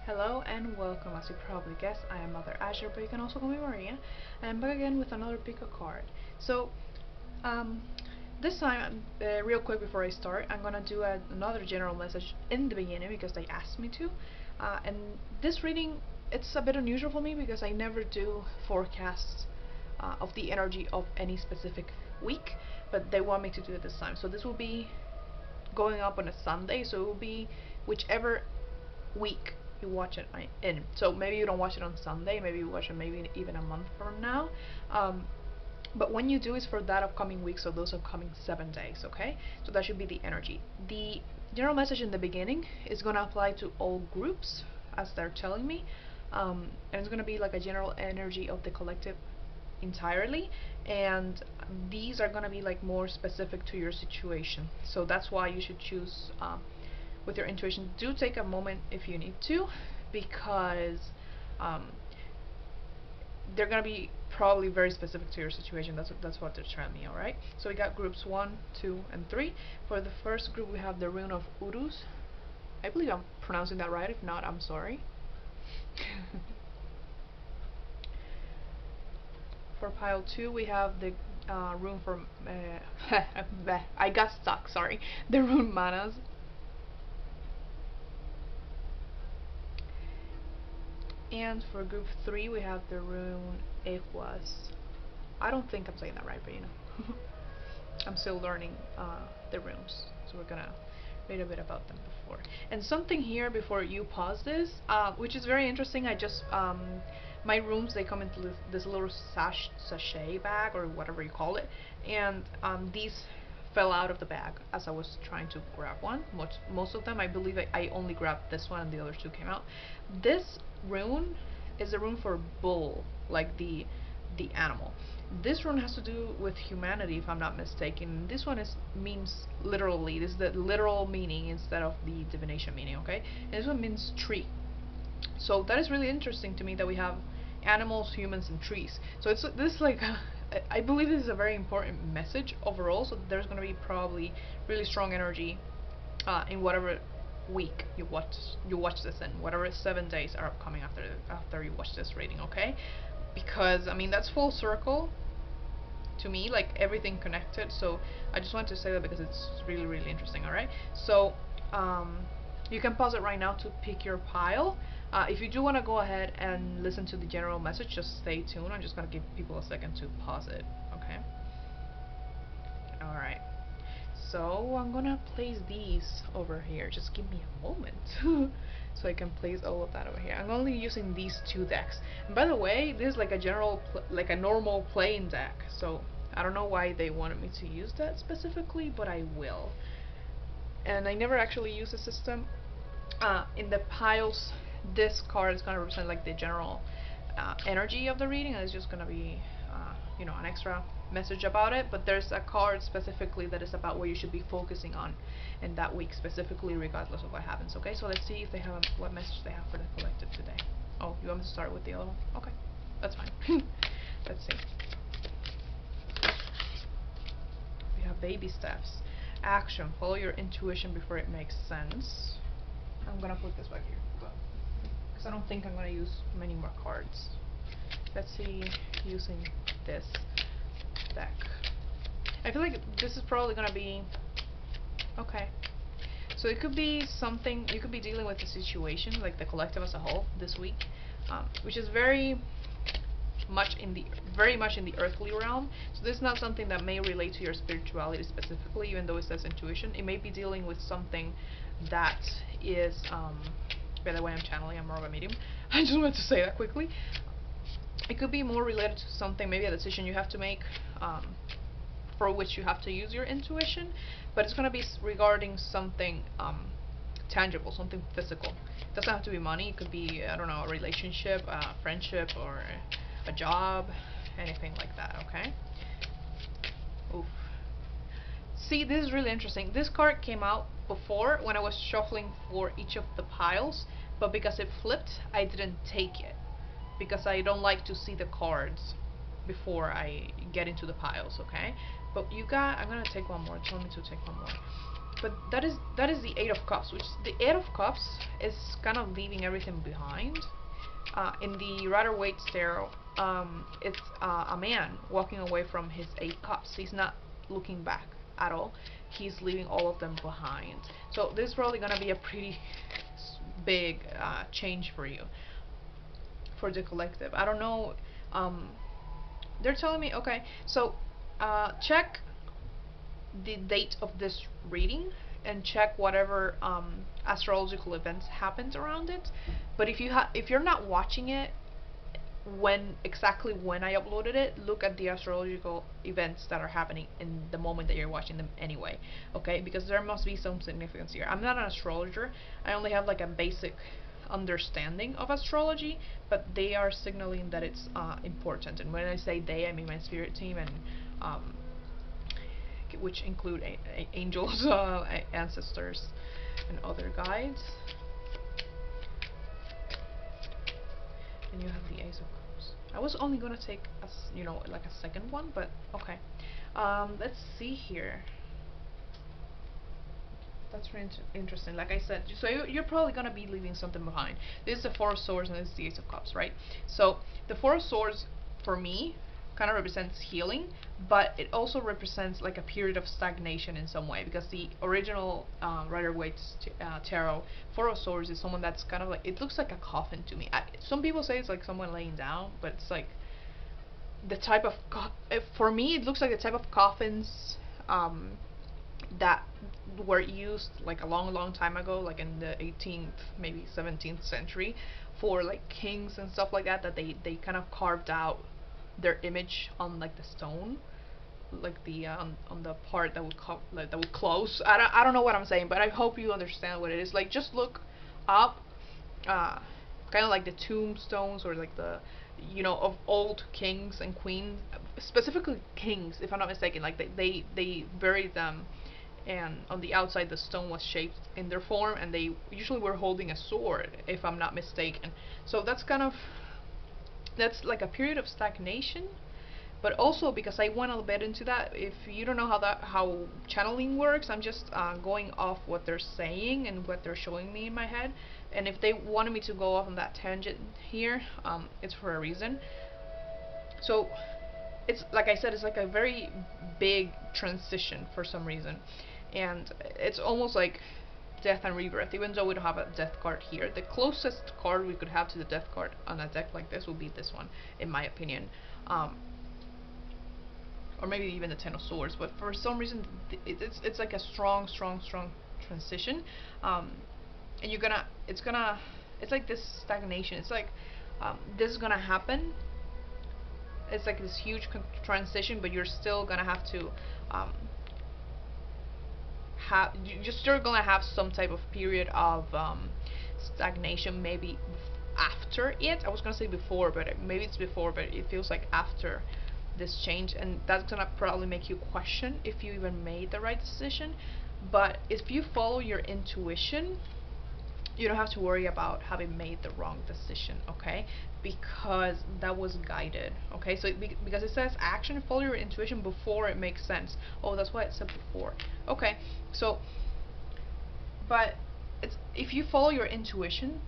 Hello and welcome. As you probably guessed, I am MotherAzure, but you can also call me Maria. I'm back again with another pick a card. So, um, this time, real quick before I start, I'm gonna do another general message in the beginning because they asked me to. And this reading, it's a bit unusual for me because I never do forecasts of the energy of any specific week, but they want me to do it this time. So this will be going up on a Sunday, so it will be whichever week you watch it in. So maybe you don't watch it on Sunday, maybe you watch it maybe even a month from now. But when you do, it's for that upcoming week, so those upcoming 7 days, okay? So that should be the energy. The general message in the beginning is going to apply to all groups, as they're telling me. And it's going to be like a general energy of the collective entirely, and these are going to be like more specific to your situation. So that's why you should choose with your intuition. Do take a moment if you need to, because um, they're gonna be probably very specific to your situation. That's what they're telling me. All right. So we got groups 1, 2, and 3. For the first group, we have the rune of Urus. I believe I'm pronouncing that right. If not, I'm sorry. For pile 2, we have the rune from I got stuck. Sorry, the rune Manas. And for group 3, we have the rune Equas. I don't think I'm saying that right, but you know. I'm still learning the runes, so we're gonna read a bit about them before. And something here before you pause this, which is very interesting. I just my runes, they come into this little sachet bag or whatever you call it, and these fell out of the bag as I was trying to grab one. Most of them, I believe I only grabbed this one and the other two came out. This rune is a rune for bull, like the animal. This rune has to do with humanity, if I'm not mistaken. This one means literally. This is the literal meaning instead of the divination meaning, okay? And this one means tree. So that is really interesting to me that we have animals, humans, and trees. So this like I believe this is a very important message overall. So there's going to be probably really strong energy in whatever week you watch this in, whatever 7 days are upcoming after you watch this reading, okay? Because I mean, that's full circle to me, like everything connected. So I just wanted to say that because it's really interesting. All right, so you can pause it right now to pick your pile. If you do want to go ahead and listen to the general message, just stay tuned. I'm just gonna give people a second to pause it. Okay. All right. So I'm gonna place these over here. Just give me a moment. So I can place all of that over here. I'm only using these 2 decks. And by the way, this is like a general, like a normal playing deck. So I don't know why they wanted me to use that specifically, but I will. And I never actually use the system. In the piles, this card is gonna represent like the general energy of the reading, and it's just gonna be you know, an extra message about it. But there's a card specifically that is about what you should be focusing on in that week specifically, regardless of what happens. Okay, so let's see if they have what message they have for the collective today. Oh, you want me to start with the other one? Okay, that's fine. Let's see. We have baby steps. Action. Follow your intuition before it makes sense. I'm gonna put this back here because I don't think I'm gonna use many more cards. Let's see, using this deck. I feel like this is probably gonna be okay. So it could be something you could be dealing with, a situation like the collective as a whole this week, which is very much in the earthly realm. So this is not something that may relate to your spirituality specifically, even though it says intuition. It may be dealing with something that is by the way, I'm channeling, I'm more of a medium. I just wanted to say that quickly. It could be more related to something, maybe a decision you have to make, for which you have to use your intuition, but it's going to be regarding something tangible, something physical. It doesn't have to be money. It could be, I don't know, a relationship, a friendship, or a job, anything like that, okay? Oof. See, this is really interesting. This card came out before when I was shuffling for each of the piles, but because it flipped, I didn't take it, because I don't like to see the cards before I get into the piles, okay? But you got, I'm gonna take one more. Tell me to take one more. but that is the Eight of Cups, which the Eight of Cups is kind of leaving everything behind. In the Rider-Waite tarot, it's a man walking away from his 8 cups. He's not looking back at all. He's leaving all of them behind. So this is probably gonna be a pretty big change for you, for the collective. I don't know. They're telling me, okay, so check the date of this reading and check whatever astrological events happened around it. But if you're not watching it exactly when I uploaded it, look at the astrological events that are happening in the moment that you're watching them anyway. Okay, because there must be some significance here. I'm not an astrologer. I only have like a basic understanding of astrology, but they are signaling that it's important. And when I say they, I mean my spirit team, and which include angels, ancestors, and other guides. And you have the Ace of Cups. I was only gonna take like a second one, but okay. Let's see here. That's really interesting. Like I said, so you're probably gonna be leaving something behind. This is the Four of Swords and this is the Ace of Cups, right? So the Four of Swords, for me, kind of represents healing, but it also represents like a period of stagnation in some way, because the original Rider-Waite tarot, Four of Swords is someone that's kind of like, it looks like a coffin to me. Some people say it's like someone laying down, but it's like the type of for me it looks like the type of coffins that were used like a long time ago, like in the 18th, maybe 17th century, for like kings and stuff like that, that they kind of carved out their image on like the stone, like the on the part that would like, that would close. I don't know what I'm saying, but I hope you understand what it is. Like, just look up kind of like the tombstones, or like the of old kings and queens, specifically kings, if I'm not mistaken. Like they buried them, and on the outside the stone was shaped in their form, and they usually were holding a sword, if I'm not mistaken. So that's like a period of stagnation. But also, because I went a bit into that, if you don't know how channeling works, I'm just going off what they're saying and what they're showing me in my head. And if they wanted me to go off on that tangent here, it's for a reason. So it's like I said, it's like a very big transition for some reason, and it's almost like death and rebirth. Even though we don't have a death card here, the closest card we could have to the death card on a deck like this would be this one, in my opinion. Or maybe even the Ten of Swords, but for some reason it's like a strong transition, and it's like this stagnation. It's like this is gonna happen. It's like this huge transition, but you're still gonna have to you're still gonna have some type of period of stagnation, maybe after it. I was gonna say before, but maybe it's before, but it feels like after this change, and that's gonna probably make you question if you even made the right decision. But if you follow your intuition, you don't have to worry about having made the wrong decision, okay? Because that was guided, okay? So because it says action, follow your intuition before it makes sense. Oh, that's why it said before. Okay, so but if you follow your intuition,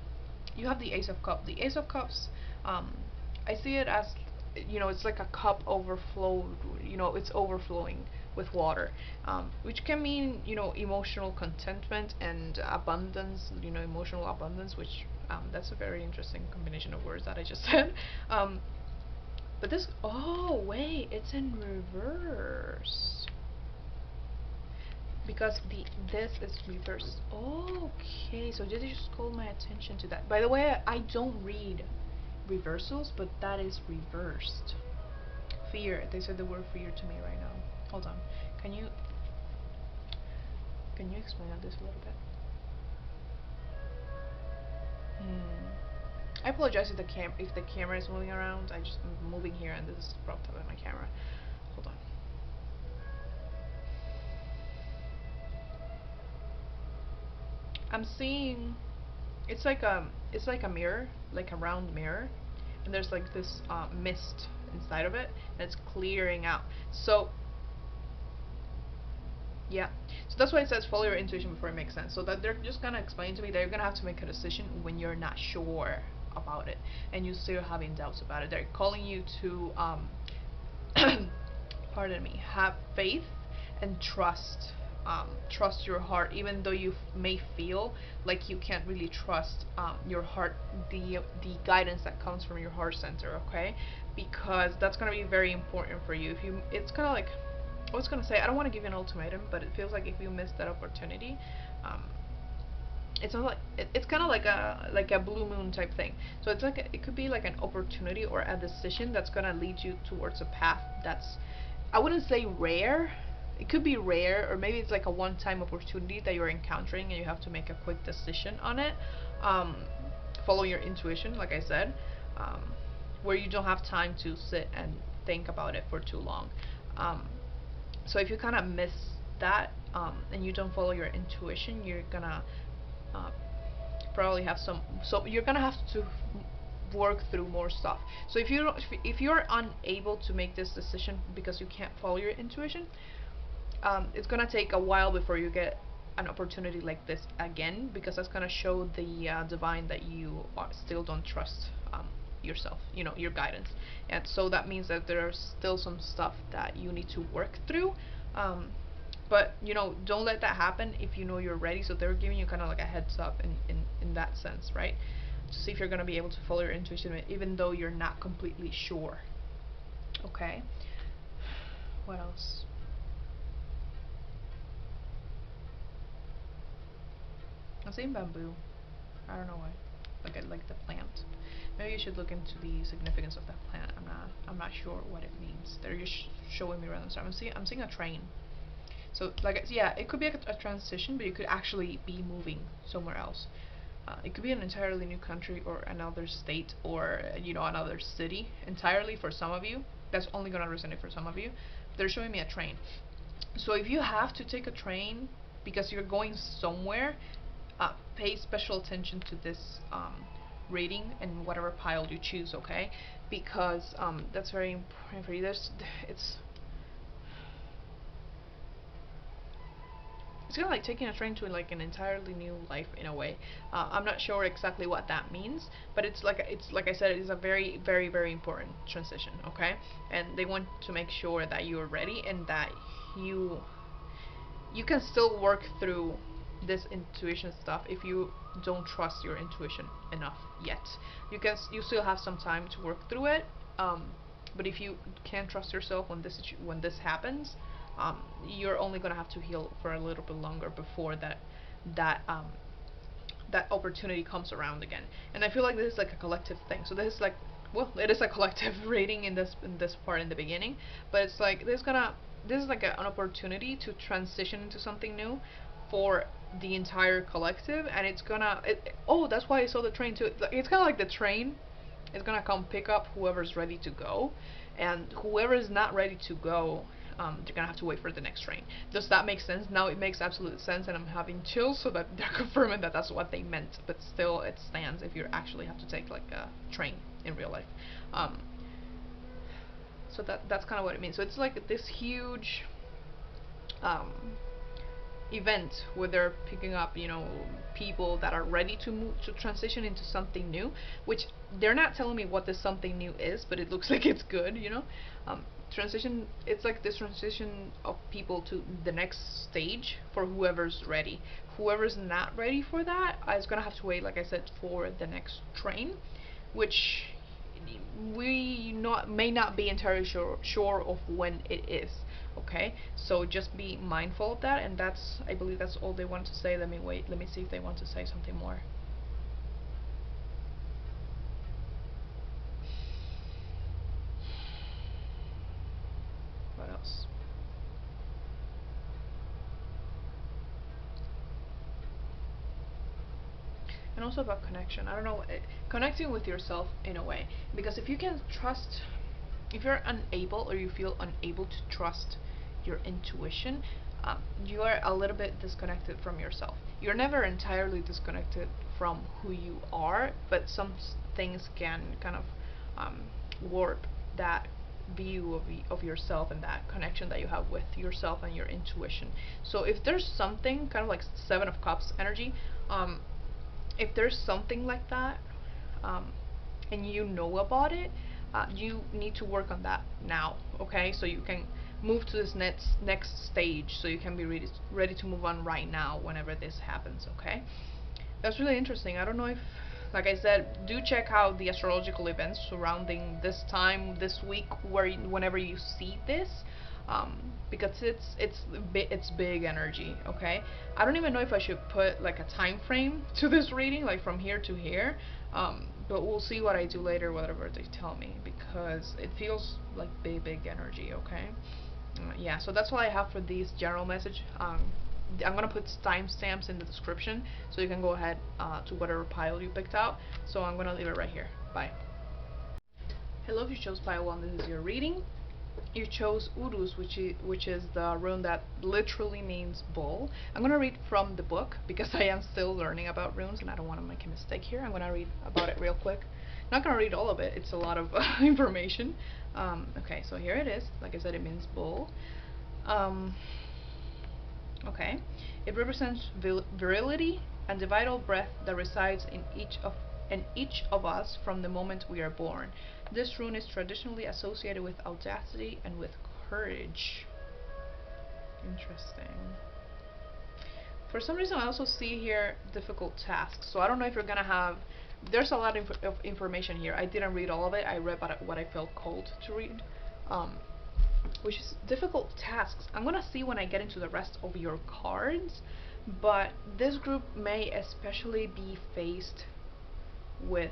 you have the Ace of Cups. The Ace of Cups, I see it as, it's like a cup overflowed. It's overflowing with water, which can mean, emotional contentment and abundance. Emotional abundance, which that's a very interesting combination of words that I just said. But this, oh wait, it's in reverse. Because this is reversed. Okay, so this just called my attention to that. By the way, I don't read reversals, but that is reversed. Fear. They said the word fear to me right now. Hold on. Can you explain this a little bit? I apologize if the camera is moving around. I'm moving here, and this is propped up in my camera. Hold on. I'm seeing it's like a mirror, like a round mirror, and there's like this mist inside of it, and it's clearing out. So Yeah. So that's why it says follow your intuition before it makes sense. So that they're just gonna explain to me that you're gonna have to make a decision when you're not sure about it and you still having doubts about it. They're calling you to pardon me, have faith and trust. Trust your heart, even though you may feel like you can't really trust your heart, the guidance that comes from your heart center, okay? Because that's gonna be very important for you. If you, it's kind of like, I was gonna say, I don't want to give you an ultimatum, but it feels like if you miss that opportunity, um, it's not like it's kind of like a blue moon type thing. So it's like it could be like an opportunity or a decision that's gonna lead you towards a path that's, I wouldn't say rare. It could be rare, or maybe it's like a one-time opportunity that you're encountering and you have to make a quick decision on it. Um, Follow your intuition, like I said, um, where you don't have time to sit and think about it for too long. Um, so if you kind of miss that, and you don't follow your intuition, you're gonna uh, probably have some. So you're gonna have to work through more stuff. So if you don't, if you're unable to make this decision because you can't follow your intuition, it's gonna take a while before you get an opportunity like this again, because that's gonna show the divine that you still don't trust yourself, you know, your guidance. And so that means that there's still some stuff that you need to work through. um, but you know, don't let that happen if you know you're ready. So they're giving you kind of like a heads up in that sense, right? To see if you're going to be able to follow your intuition even though you're not completely sure. Okay, what else? I'm saying bamboo. I don't know why. Like I like the plant. Maybe you should look into the significance of that plant. I'm not sure what it means. They're just showing me random stuff. I'm seeing a train. So like, yeah, it could be a transition, but you could actually be moving somewhere else. It could be an entirely new country or another state, or you know, another city entirely for some of you. That's only gonna resonate for some of you. They're showing me a train. So if you have to take a train because you're going somewhere, pay special attention to this rating and whatever pile you choose, okay? Because that's very important for you. It's kind of like taking a train to like an entirely new life in a way. I'm not sure exactly what that means, but it's like I said, it's a very very very important transition, okay? And they want to make sure that you're ready and that you you can still work through this intuition stuff if you don't trust your intuition enough yet. You still have some time to work through it. But if you can't trust yourself when this happens, you're only gonna have to heal for a little bit longer before that that opportunity comes around again. And I feel like this is like a collective thing. So this is like, well, it is a collective rating in this part in the beginning, but it's like this is like an opportunity to transition into something new for the entire collective, and it's gonna oh, that's why I saw the train too. It's kind of like the train is gonna come pick up whoever's ready to go, and whoever is not ready to go, they're gonna have to wait for the next train. Does that make sense? Now it makes absolute sense, and I'm having chills, so that they're confirming that that's what they meant. But still, it stands if you actually have to take like a train in real life. Um, so that's kind of what it means. So it's like this huge um, event where they're picking up, you know, people that are ready to move to transition into something new, which they're not telling me what this something new is, but it looks like it's good, you know. Transition, it's like this transition of people to the next stage for whoever's ready. Whoever's not ready for that is gonna have to wait, like I said, for the next train, which we not may not be entirely sure of when it is. Okay, so just be mindful of that, and that's, I believe that's all they want to say. Let me wait, let me see if they want to say something more. What else? And also about connection. I don't know, connecting with yourself in a way, because if you can trust, if you're unable or you feel unable to trust your intuition, you are a little bit disconnected from yourself. You're never entirely disconnected from who you are, but some things can kind of warp that view of yourself and that connection that you have with yourself and your intuition. So if there's something kind of like Seven of Cups energy, if there's something like that, um, and you know about it, you need to work on that now, okay? So you can move to this next stage, so you can be ready to move on right now whenever this happens, okay? That's really interesting. I don't know if, like I said, do check out the astrological events surrounding this time this week, whenever you see this, because it's big energy. Okay, I don't even know if I should put like a time frame to this reading, like from here to here. But we'll see what I do later, whatever they tell me, because it feels like big energy. Okay. Yeah, so that's all I have for this general message. I'm gonna put timestamps in the description, so you can go ahead to whatever pile you picked out. So I'm gonna leave it right here. Bye. Hello, if you chose pile 1, this is your reading. You chose Urus, which is the rune that literally means bull. I'm gonna read from the book because I am still learning about runes and I don't want to make a mistake here. I'm gonna read about it real quick. Not gonna read all of it. It's a lot of information. Okay, so here it is. Like I said, it means bull. Okay, it represents virility and the vital breath that resides in each of us from the moment we are born. This rune is traditionally associated with audacity and with courage. Interesting. For some reason, I also see here difficult tasks. So I don't know if you're gonna have. There's a lot of information here. I didn't read all of it. I read what I felt called to read. Which is difficult tasks. I'm gonna see when I get into the rest of your cards, but this group may especially be faced with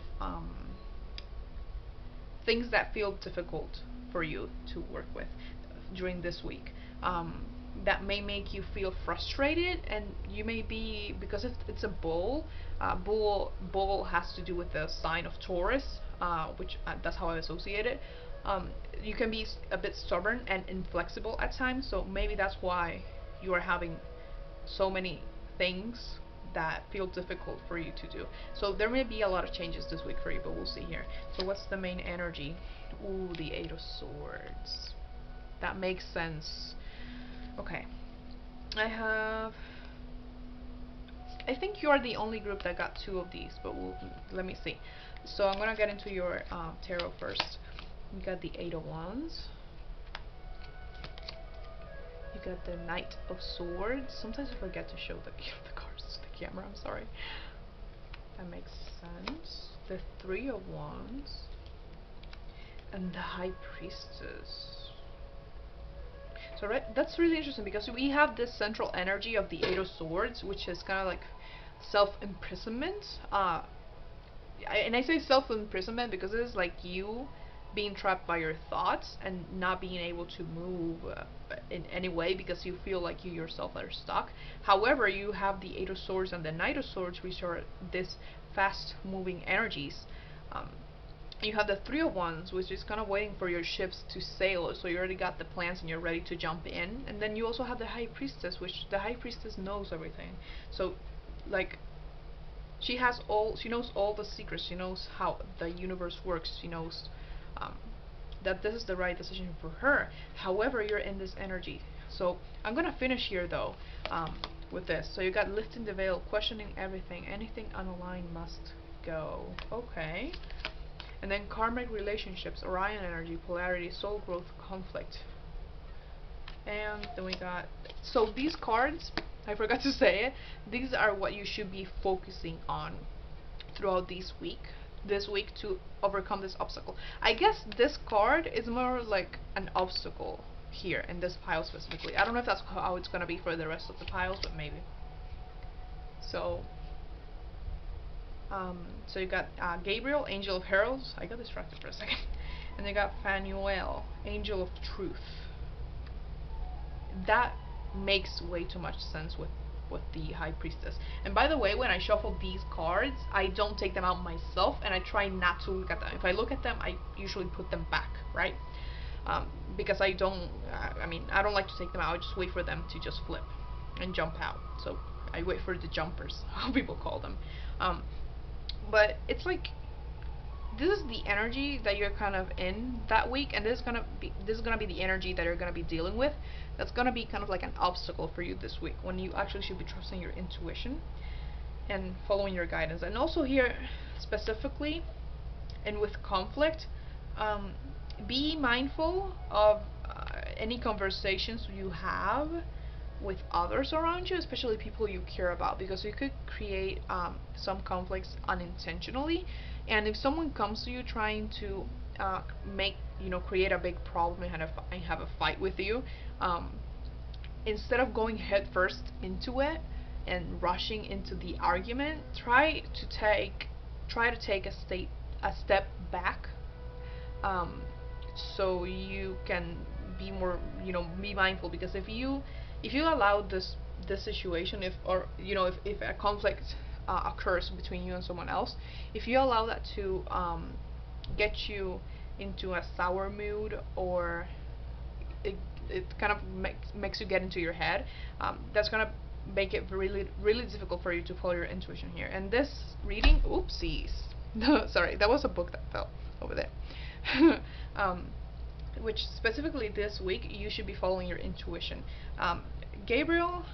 things that feel difficult for you to work with during this week. That may make you feel frustrated, and you may be, because it's a bull. Bull has to do with the sign of Taurus, which that's how I associate it. You can be a bit stubborn and inflexible at times, so maybe that's why you are having so many things that feel difficult for you to do. So there may be a lot of changes this week for you, but we'll see here. So what's the main energy? Ooh, the Eight of Swords. That makes sense. Okay. I think you're the only group that got 2 of these, but let me see. So I'm gonna get into your tarot first. You got the Eight of Wands. You got the Knight of Swords. Sometimes I forget to show the cards to the camera, I'm sorry. That makes sense. The Three of Wands. And the High Priestess. So that's really interesting because we have this central energy of the Eight of Swords, which is kind of like self-imprisonment. And I say self-imprisonment because it is like you being trapped by your thoughts and not being able to move in any way because you feel like you yourself are stuck. However, you have the Eight of Swords and the Knight of Swords, which are this fast-moving energies. You have the Three of Wands, which is kind of waiting for your ships to sail, so you already got the plans and you're ready to jump in. And then you also have the High Priestess, which the High Priestess knows everything. So, like, she knows all the secrets. She knows how the universe works. She knows that this is the right decision for her. However, you're in this energy. So I'm gonna finish here though with this. So you got lifting the veil, questioning everything, anything unaligned must go. Okay. And then karmic relationships, Orion energy, polarity, soul growth, conflict. And then we got, so these cards, I forgot to say it, these are what you should be focusing on throughout this week to overcome this obstacle. I guess this card is more like an obstacle here in this pile specifically. I don't know if that's how it's gonna be for the rest of the piles, but maybe. So so you got Gabriel, Angel of Heralds. I got distracted for a second. And you got Phanuel, Angel of Truth. That makes way too much sense with the High Priestess. And by the way, when I shuffle these cards, I don't take them out myself, and I try not to look at them. If I look at them, I usually put them back, right? Because I don't like to take them out. I just wait for them to just flip and jump out. So I wait for the jumpers, how people call them. But it's like this is the energy that you're kind of in that week, and this is gonna be the energy that you're gonna be dealing with. That's gonna be kind of like an obstacle for you this week, when you actually should be trusting your intuition and following your guidance. And also here specifically, and with conflict, um, be mindful of any conversations you have with others around you, especially people you care about, because you could create some conflicts unintentionally. And if someone comes to you trying to make create a big problem and have a fight with you, um, instead of going head first into it and rushing into the argument, try to take a step back, um, so you can be more, be mindful. Because if you allow this situation, if a conflict occurs between you and someone else, if you allow that to get you into a sour mood, or it, it kind of makes you get into your head, that's gonna make it really really difficult for you to follow your intuition here. And this reading, oopsies, sorry, that was a book that fell over there. um, which specifically this week you should be following your intuition. Gabriel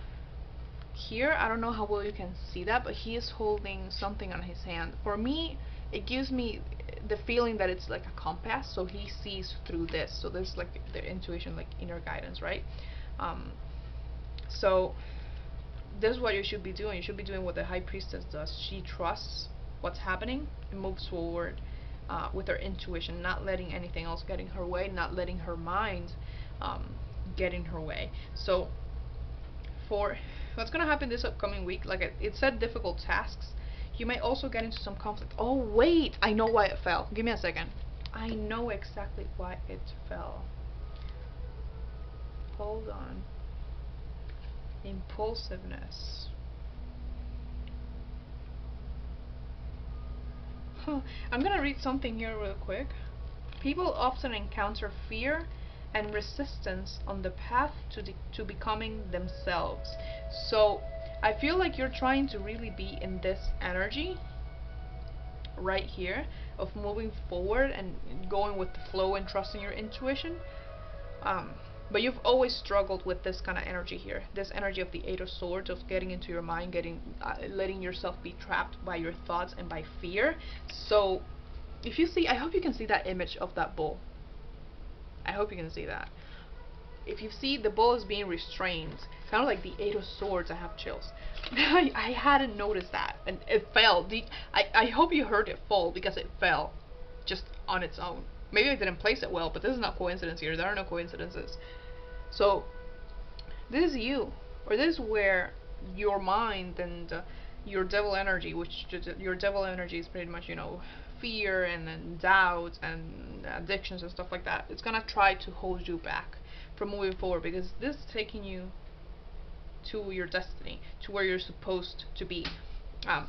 here, I don't know how well you can see that, but he is holding something on his hand. For me, it gives me the feeling that it's like a compass, so he sees through this. So this is like the intuition, like inner guidance, right? Um, so this is what you should be doing. You should be doing what the high priestess does. She trusts what's happening and moves forward with her intuition, not letting anything else get in her way, not letting her mind get in her way. So for what's going to happen this upcoming week, like it said, difficult tasks, you may also get into some conflict. Oh wait, I know why it fell. Give me a second. I know exactly why it fell. Hold on. Impulsiveness. I'm gonna read something here real quick. People often encounter fear and resistance on the path to becoming themselves. So I feel like you're trying to really be in this energy right here of moving forward and going with the flow and trusting your intuition. But you've always struggled with this kind of energy here, this energy of the Eight of Swords, of getting into your mind, letting yourself be trapped by your thoughts and by fear. So if you see, I hope you can see that image of that bull. I hope you can see that. If you see, the bull is being restrained, kind of like the Eight of Swords. I have chills. I hadn't noticed that, and it fell. I hope you heard it fall, because it fell just on its own. Maybe I didn't place it well, but this is not coincidence here. There are no coincidences. So this is you, or this is where your mind and your devil energy, which your devil energy is pretty much, fear and then doubt and addictions and stuff like that. It's gonna try to hold you back from moving forward, because this is taking you to your destiny, to where you're supposed to be.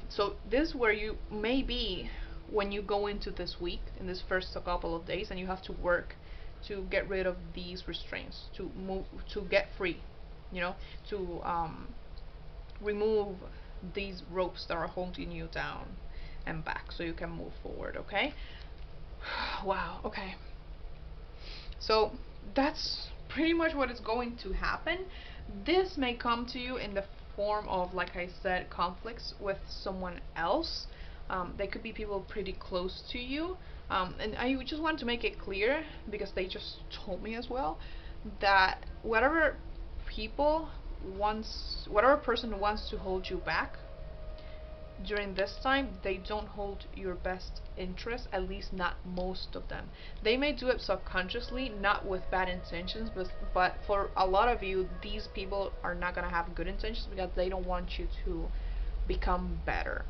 So this is where you may be when you go into this week, in this first couple of days, and you have to work to get rid of these restraints, to move, to get free, to remove these ropes that are holding you down and back, so you can move forward. Okay. Wow. Okay. So that's pretty much what is going to happen. This may come to you in the form of, like I said, conflicts with someone else. They could be people pretty close to you. And I just want to make it clear, because they just told me as well, that whatever person wants to hold you back during this time, they don't hold your best interest, at least not most of them. They may do it subconsciously, not with bad intentions, but for a lot of you, these people are not going to have good intentions, because they don't want you to become better.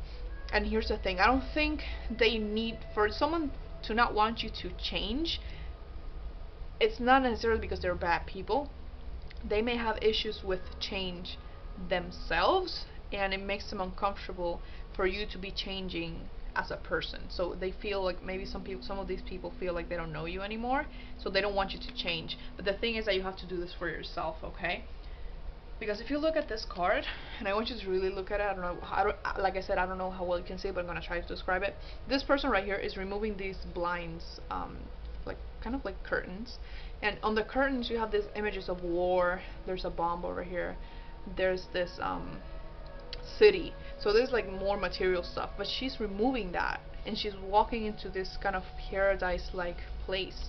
And here's the thing, I don't think they need, for someone to not want you to change, it's not necessarily because they're bad people. They may have issues with change themselves, and it makes them uncomfortable for you to be changing as a person. So they feel like, maybe some of these people feel like they don't know you anymore, so they don't want you to change. But the thing is that you have to do this for yourself, okay? Because if you look at this card, and I want you to really look at it, like I said, I don't know how well you can see it, but I'm gonna try to describe it. This person right here is removing these blinds, like kind of like curtains, and on the curtains you have these images of war. There's a bomb over here. There's this city. So there's like more material stuff, but she's removing that, and she's walking into this kind of paradise-like place,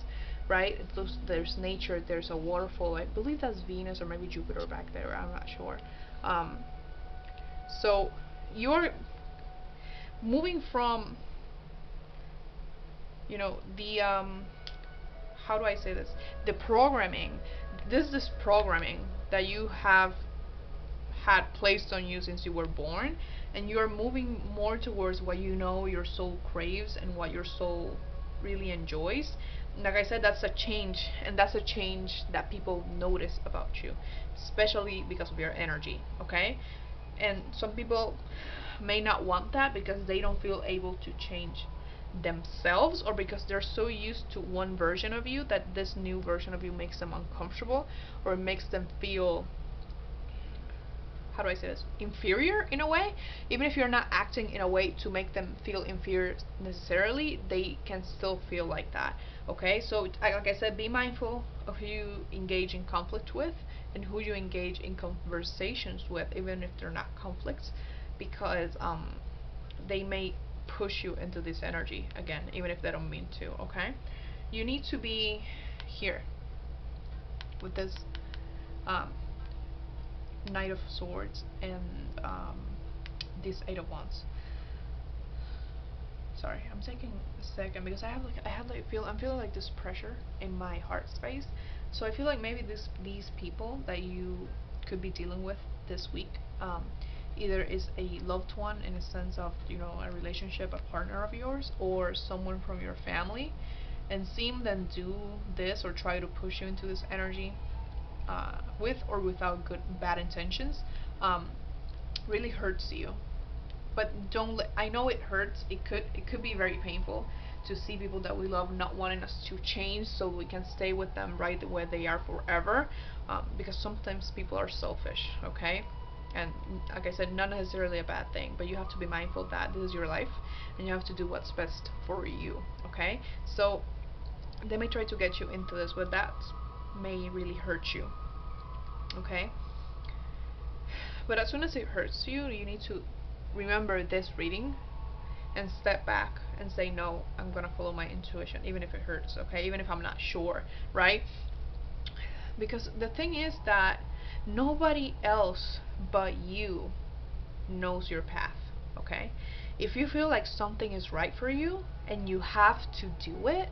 right? There's nature, there's a waterfall. I believe that's Venus or maybe Jupiter back there. I'm not sure. Um, so you're moving from, the how do I say this? The programming. This programming that you have had placed on you since you were born, and you're moving more towards what your soul craves and what your soul really enjoys. Like I said, that's a change, and that's a change that people notice about you, especially because of your energy, okay? And some people may not want that because they don't feel able to change themselves, or because they're so used to one version of you that this new version of you makes them uncomfortable, or makes them feel, how do I say this, inferior in a way. Even if you're not acting in a way to make them feel inferior necessarily, they can still feel like that. Okay, so like I said, be mindful of who you engage in conflict with and who you engage in conversations with, even if they're not conflicts, because they may push you into this energy again, even if they don't mean to. Okay, you need to be here with this um, Knight of Swords and this Eight of Wands. Sorry, I'm taking a second because I'm feeling like this pressure in my heart space. So I feel like maybe these people that you could be dealing with this week, either is a loved one in a sense of a relationship, a partner of yours, or someone from your family, and seeing them do this or try to push you into this energy, with or without bad intentions, really hurts you. But don't let, I know it hurts. It could be very painful to see people that we love not wanting us to change so we can stay with them right where they are forever, because sometimes people are selfish, okay? And like I said, not necessarily a bad thing, but you have to be mindful that this is your life and you have to do what's best for you, okay? So they may try to get you into this, but that may really hurt you, okay? But as soon as it hurts you, you need to remember this reading and step back and say, no, I'm gonna follow my intuition, even if it hurts, okay? Even if I'm not sure, right? Because the thing is that nobody else but you knows your path, okay? If you feel like something is right for you and you have to do it,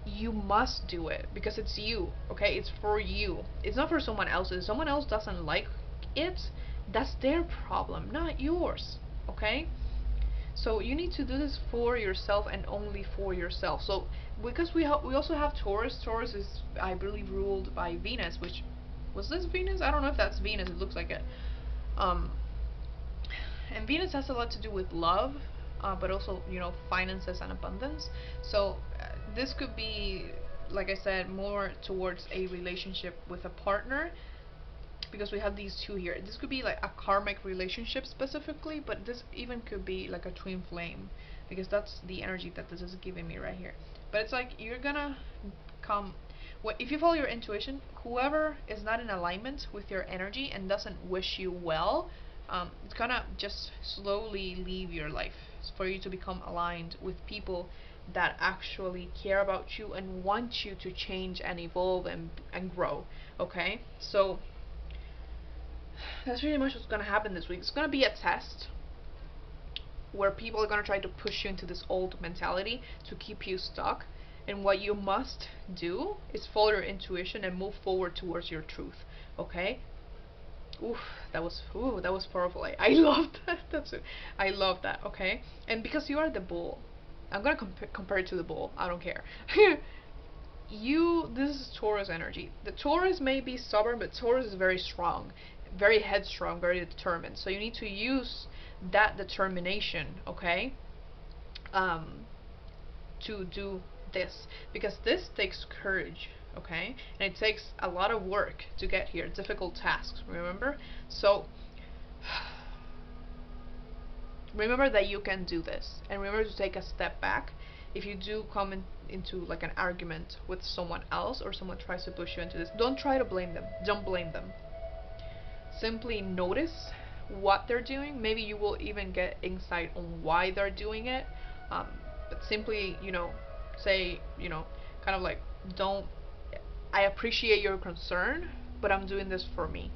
you must do it because it's you, okay? It's for you. It's not for someone else. If someone else doesn't like it, that's their problem, not yours, okay? So you need to do this for yourself and only for yourself. So because we also have Taurus. Taurus is, I believe, ruled by Venus, which was this Venus? I don't know if that's Venus. It looks like it. Um, and Venus has a lot to do with love, but also finances and abundance. So this could be, like I said, more towards a relationship with a partner, because we have these two here. This could be like a karmic relationship specifically, but this even could be like a twin flame, because that's the energy that this is giving me right here. But it's like you're gonna come, if you follow your intuition, whoever is not in alignment with your energy and doesn't wish you well, it's gonna just slowly leave your life for you to become aligned with people that actually care about you and want you to change and evolve and grow, okay? So that's really much what's going to happen this week. It's going to be a test where people are going to try to push you into this old mentality to keep you stuck. And what you must do is follow your intuition and move forward towards your truth. Okay? Oof, that was powerful. I love that. That's it. I love that. Okay? And because you are the bull, I'm gonna compare it to the bull. I don't care. This is Taurus energy. The Taurus may be stubborn, but Taurus is very strong, very headstrong, very determined. So you need to use that determination, okay, to do this, because this takes courage, okay? And it takes a lot of work to get here, difficult tasks, remember? So remember that you can do this, and remember to take a step back. If you do come into like an argument with someone else, or someone tries to push you into this, don't try to blame them. Don't blame them. Simply notice what they're doing. Maybe you will even get insight on why they're doing it. um, but simply, say, kind of like, don't I appreciate your concern, but I'm doing this for me,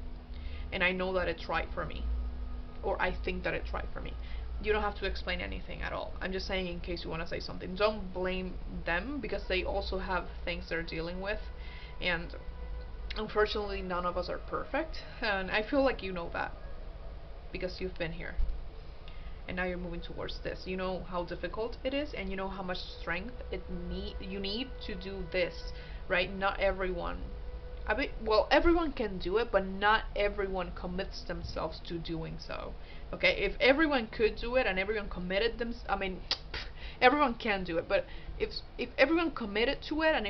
and I know that it's right for me, or I think that it's right for me. You don't have to explain anything at all. I'm just saying in case you want to say something. Don't blame them, because they also have things they're dealing with, and unfortunately none of us are perfect, and I feel like you know that because you've been here and now you're moving towards this. You know how difficult it is, and you know how much strength you need to do this, right? Not everyone, well, everyone can do it, but not everyone commits themselves to doing so. Okay, if everyone could do it and everyone committed them, I mean, everyone can do it, but if everyone committed to it, and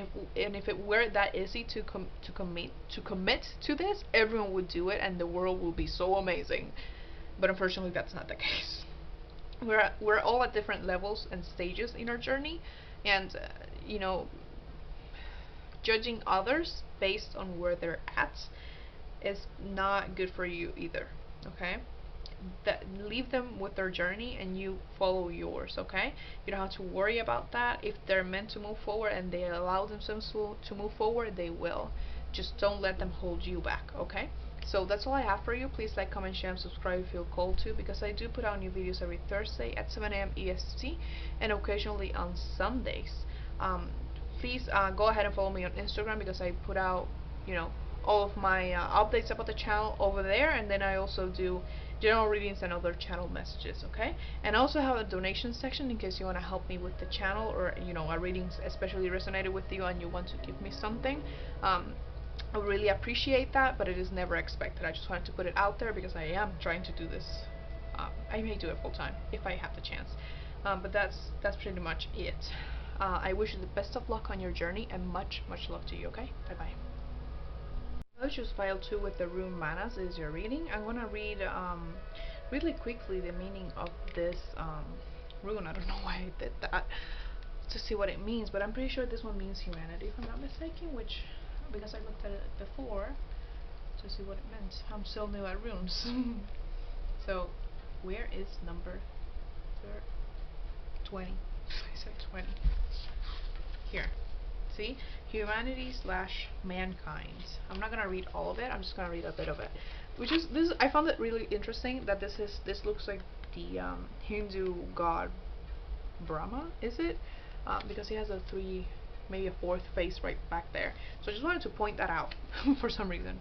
if it were that easy to commit to this, everyone would do it, and the world will be so amazing. But unfortunately, that's not the case. We're all at different levels and stages in our journey, and judging others based on where they're at is not good for you either. Okay, that leave them with their journey and you follow yours. Okay, you don't have to worry about that. If they're meant to move forward and they allow themselves to move forward, they will. Just don't let them hold you back. Okay, so that's all I have for you. Please like, comment, share, and subscribe if you feel called to, because I do put out new videos every Thursday at 7 a.m. EST, and occasionally on Sundays. Please go ahead and follow me on Instagram, because I put out, all of my updates about the channel over there, and then I also do general readings and other channel messages. Okay, and I also have a donation section in case you want to help me with the channel, or a reading especially resonated with you and you want to give me something. I really appreciate that, but it is never expected. I just wanted to put it out there because I am trying to do this. I may do it full time if I have the chance, but that's pretty much it. I wish you the best of luck on your journey, and much luck to you. Okay, bye bye. I'll choose file 2 with the rune manas is your reading. I'm gonna read really quickly the meaning of this rune. I don't know why I did that, to see what it means, but I'm pretty sure this one means humanity, if I'm not mistaken, which, because I looked at it before to see what it meant. I'm still new at runes. So where is number 20? I said 20. Here. See? Humanity slash mankind. I'm not gonna read all of it, I'm just gonna read a bit of it. Which is this I found it really interesting that this looks like the Hindu god Brahma, is it? Because he has a maybe a fourth face right back there. So I just wanted to point that out for some reason.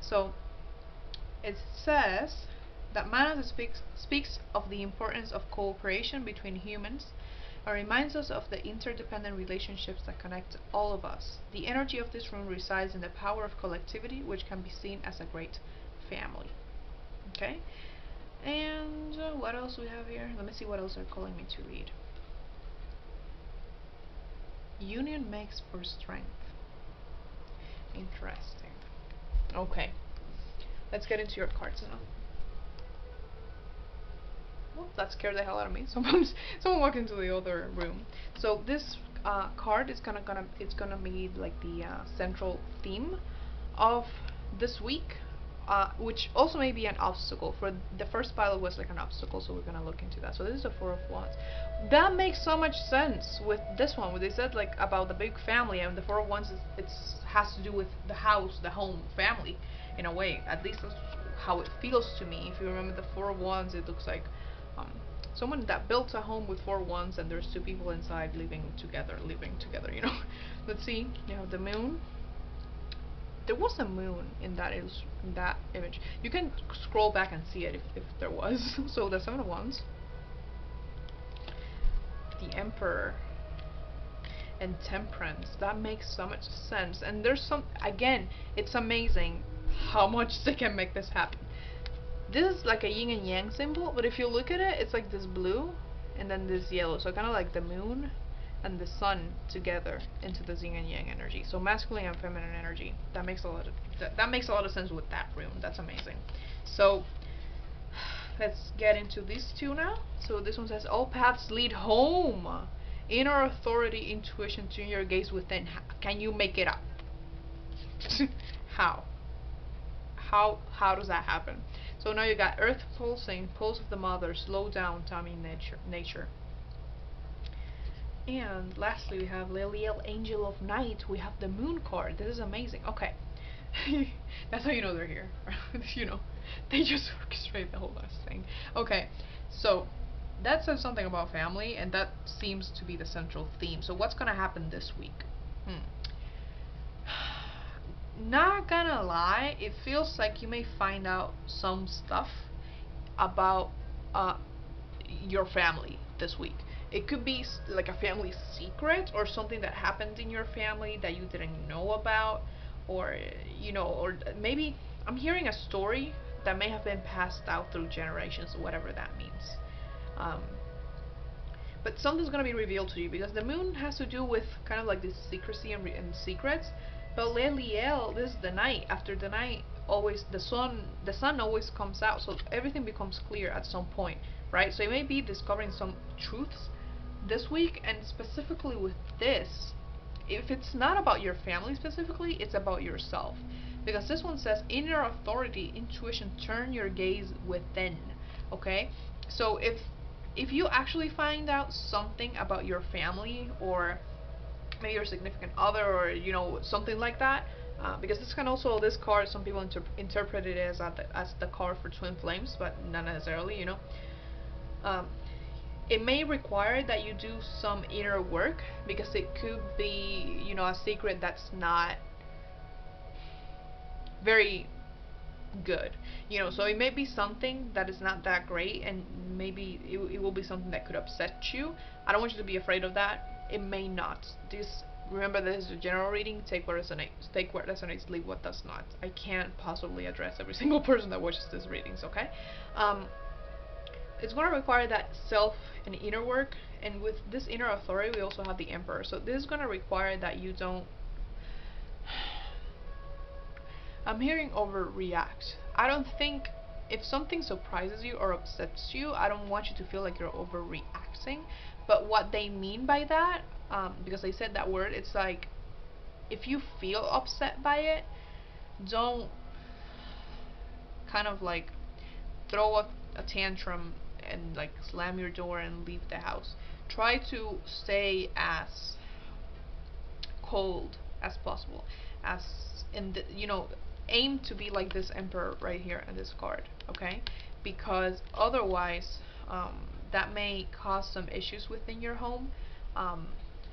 So it says that Manas speaks of the importance of cooperation between humans, and reminds us of the interdependent relationships that connect all of us. The energy of this room resides in the power of collectivity, which can be seen as a great family. Okay? And what else we have here? Let me see what else they're calling me to read. Union makes for strength. Interesting. Okay. Let's get into your cards now. Well, that scared the hell out of me. Someone walked into the other room. So this card is gonna be like the central theme of this week, which also may be an obstacle. For the first pile was like an obstacle, so we're gonna look into that. So this is the Four of Wands. That makes so much sense with this one, where they said like about the big family, and the Four of Wands has to do with the house, the home, family, in a way. At least that's how it feels to me. If you remember the Four of Wands, it looks like someone that built a home with 4 wands, and there's 2 people inside living together. Let's see. You have the moon. There was a moon in that image. You can scroll back and see it if there was. So the 7 of Wands, the Emperor, and Temperance. That makes so much sense. And there's again, it's amazing how much they can make this happen. This is like a yin and yang symbol, but if you look at it, it's like this blue and then this yellow. So kind of like the moon and the sun together into the yin and yang energy. So masculine and feminine energy. That makes a lot of that makes a lot of sense with that rune. That's amazing. So let's get into these two now. So this one says all paths lead home. Inner authority, intuition, tune your gaze within. Can you make it up? How? How does that happen? So now you got earth pulsing, pulse of the mother, slow down, timing nature. And lastly we have Liliel, angel of night. We have the moon card. This is amazing. Okay. That's how you know they're here. You know, they just orchestrate the whole last thing. Okay, so that says something about family, and that seems to be the central theme. So what's gonna happen this week? Not gonna lie, it feels like you may find out some stuff about your family this week. It could be like a family secret or something that happened in your family that you didn't know about, or you know, or maybe I'm hearing a story that may have been passed out through generations, whatever that means. But something's gonna be revealed to you, because the moon has to do with kind of like this secrecy and secrets. But Leliel, this is the night. After the night, always the sun always comes out, so everything becomes clear at some point, right? So you may be discovering some truths this week, and specifically with this, if it's not about your family specifically, it's about yourself. Because this one says inner authority, intuition, turn your gaze within. Okay? So if you actually find out something about your family, or maybe your significant other, or you know, something like that, because this can also, this card, some people interpret it as the card for twin flames, but not necessarily, you know. It may require that you do some inner work, because it could be, you know, a secret that's not very good, you know. So it may be something that is not that great, and maybe it will be something that could upset you. I don't want you to be afraid of that. It may not. Remember, this is a general reading. Take what resonates, leave what does not. I can't possibly address every single person that watches these readings, okay? It's going to require that self and inner work, and with this inner authority we also have the Emperor. So this is going to require that you don't, I'm hearing overreact. I don't think, if something surprises you or upsets you, I don't want you to feel like you're overreacting. But what they mean by that, because they said that word, it's like, if you feel upset by it, don't kind of like throw a tantrum and like slam your door and leave the house. Try to stay as cold as possible, as in the, you know, aim to be like this Emperor right here in this card, okay? Because otherwise, that may cause some issues within your home,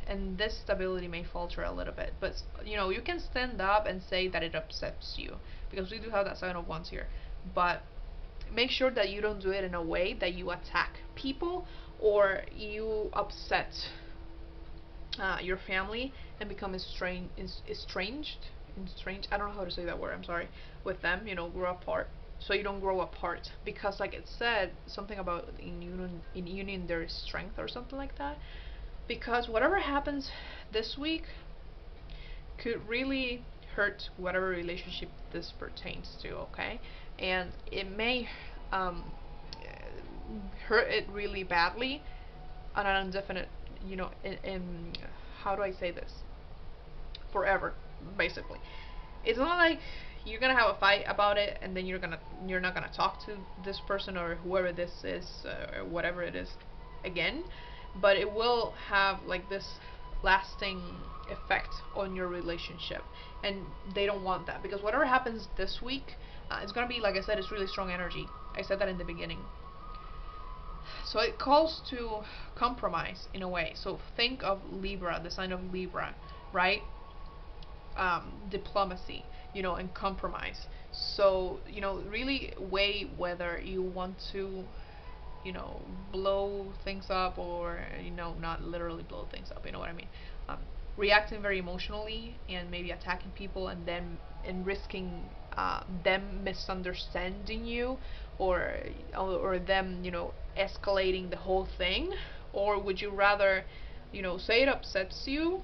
and this stability may falter a little bit. But you know, you can stand up and say that it upsets you, because we do have that Seven of Wands here. But make sure that you don't do it in a way that you attack people, or you upset your family and become estranged. I don't know how to say that word, I'm sorry. With them, you know, grow apart. So you don't grow apart, because like it said something about in union there is strength, or something like that. Because whatever happens this week could really hurt whatever relationship this pertains to, okay? And it may hurt it really badly on an indefinite, you know, in how do I say this? Forever, basically. It's not like you're gonna have a fight about it and then you're not gonna talk to this person or whoever this is, or whatever it is, again. But it will have like this lasting effect on your relationship, and they don't want that, because whatever happens this week, it's gonna be, like I said, it's really strong energy. I said that in the beginning. So it calls to compromise in a way. So think of Libra, the sign of Libra, right? Diplomacy, you know, and compromise. So, you know, really weigh whether you want to, you know, blow things up, or, you know, not literally blow things up, you know what I mean? Reacting very emotionally and maybe attacking people, and then risking them misunderstanding you, or them, you know, escalating the whole thing. Or would you rather say it upsets you,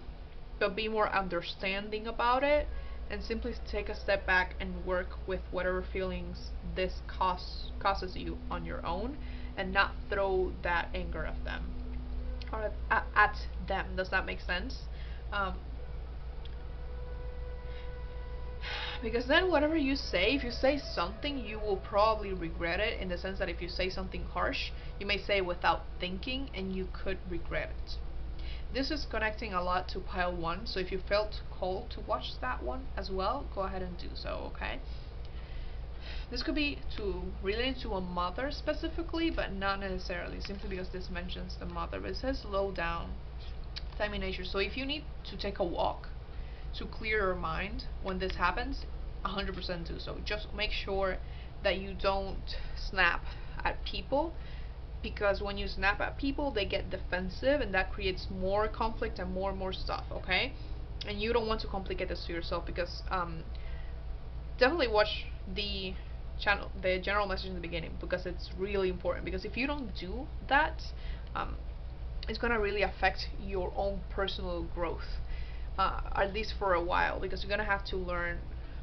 but be more understanding about it, and simply take a step back and work with whatever feelings this causes you on your own, and not throw that anger at them, or at them. Does that make sense? Um, because then whatever you say, if you say something, you will probably regret it, in the sense that if you say something harsh, you may say it without thinking, and you could regret it. This is connecting a lot to pile 1, so if you felt called to watch that one as well, go ahead and do so, okay? This could be related to a mother specifically, but not necessarily, simply because this mentions the mother. But it says slow down, time in nature. So if you need to take a walk to clear your mind when this happens, 100% do so. Just make sure that you don't snap at people, because when you snap at people, they get defensive, and that creates more conflict and more stuff, okay? And you don't want to complicate this to yourself, because definitely watch the general message in the beginning, because it's really important. Because if you don't do that, it's gonna really affect your own personal growth, at least for a while, because you're gonna have to learn